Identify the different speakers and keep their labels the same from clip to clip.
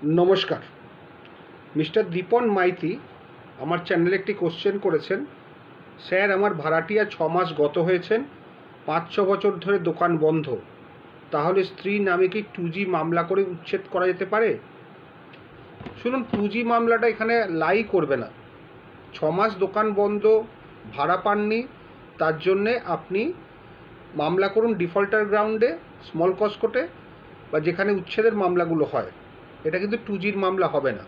Speaker 1: নমস্কার। মিস্টার দীপন মাইতি আমার চ্যানেলে একটি কোশ্চেন করেছেন, স্যার আমার ভাড়াটিয়া 6 মাস গত হয়েছেন, 5-6 বছর ধরে দোকান বন্ধ, তাহলে স্ত্রীর নামে কি 2G মামলা করে উচ্ছেদ করা যেতে পারে? শুনুন, 2G মামলাটা এখানে লাই করবে না। 6 মাস দোকান বন্ধ, ভাড়া পাননি, তার জন্যে আপনি মামলা করুন ডিফল্টার গ্রাউন্ডে, স্মল কজ কোর্টে, বা যেখানে উচ্ছেদের মামলাগুলো হয়। এটা কিন্তু 2Gর মামলা হবে না।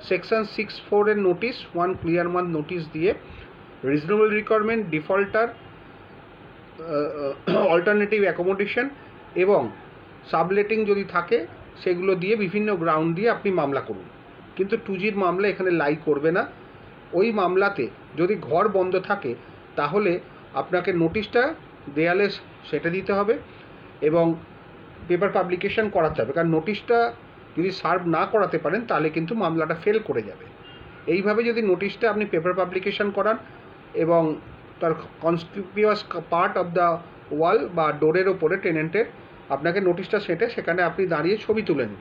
Speaker 1: সেকশন 6(4) এর নোটিশ, 1 ক্লিয়ার মান্থ নোটিশ দিয়ে reasonable requirement, defaulter, alternative accommodation এবং সাবলেটিং যদি থাকে সেগুলো দিয়ে বিভিন্ন গ্রাউন্ড দিয়ে আপনি মামলা করুন। কিন্তু 2Gর মামলা এখানে লাই করবে না। ওই মামলাতে যদি ঘর বন্ধ থাকে তাহলে আপনাকে নোটিশটা দেয়ালে সেটে দিতে হবে এবং পেপার পাবলিকেশন করাতে হবে, কারণ নোটিশটা যদি সার্ভ না করাতে পারেন তাহলে কিন্তু মামলাটা ফেল করে যাবে। এইভাবে যদি নোটিশটা আপনি পেপার পাবলিকেশন করান এবং তার কনসপিকুয়াস পার্ট অফ দ্য ওয়াল বা ডোরের ওপরে টেনেন্টের আপনাকে নোটিশটা সেটে সেখানে আপনি দাঁড়িয়ে ছবি তুলে নিন,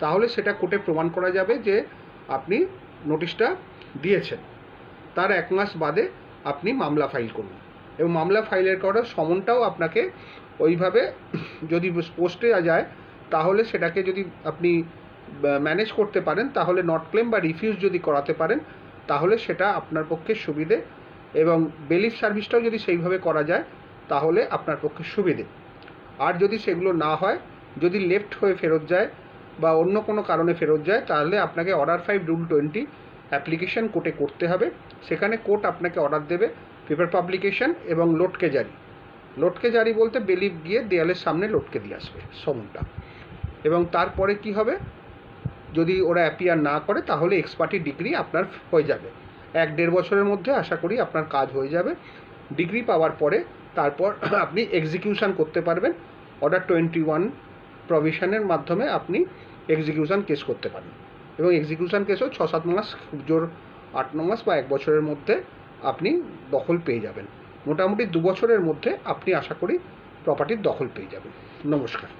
Speaker 1: তাহলে সেটা কোর্টে প্রমাণ করা যাবে যে আপনি নোটিশটা দিয়েছেন। তার 1 মাস বাদে আপনি মামলা ফাইল করুন এবং মামলা ফাইলের করার সমনটাও আপনাকে ওইভাবে যদি পোস্টে যায় তাহলে সেটাকে যদি আপনি ম্যানেজ করতে পারেন তাহলে নট ক্লেম বা রিফিউজ যদি করাতে পারেন তাহলে সেটা আপনার পক্ষে সুবিধে, এবং বেলিফ সার্ভিসটাও যদি সেইভাবে করা যায় তাহলে আপনার পক্ষে সুবিধে। আর যদি সেগুলো না হয়, যদি লেফট হয়ে ফেরত যায় বা অন্য কোনো কারণে ফেরত যায়, তাহলে আপনাকে অর্ডার 5 রুল 20 অ্যাপ্লিকেশন কোর্টে করতে হবে। সেখানে কোর্ট আপনাকে অর্ডার দেবে পেপার পাবলিকেশন এবং লটকে জারি। লটকে জারি বলতে বেলিফ গিয়ে দেয়ালের সামনে লটকে দিয়ে আসবে সমনটা, এবং তারপরে কি হবে, যদি ওরা অ্যাপিয়ার না করে তাহলে এক্সপার্টি ডিগ্রি আপনার হয়ে যাবে। 1-1.5 বছরের মধ্যে আশা করি আপনার কাজ হয়ে যাবে। ডিগ্রি পাওয়ার পরে তারপর আপনি এক্সিকিউশন করতে পারবেন। অর্ডার 21 প্রভিশনের মাধ্যমে আপনি এক্সিকিউশন কেস করতে পারেন, এবং এক্সিকিউশন কেসও 6-7 মাস, খুব জোর 8-9 মাস বা 1 বছরের মধ্যে আপনি দখল পেয়ে যাবেন। মোটামুটি 2 বছরের মধ্যে আপনি আশা করি প্রপার্টির দখল পেয়ে যাবেন। নমস্কার।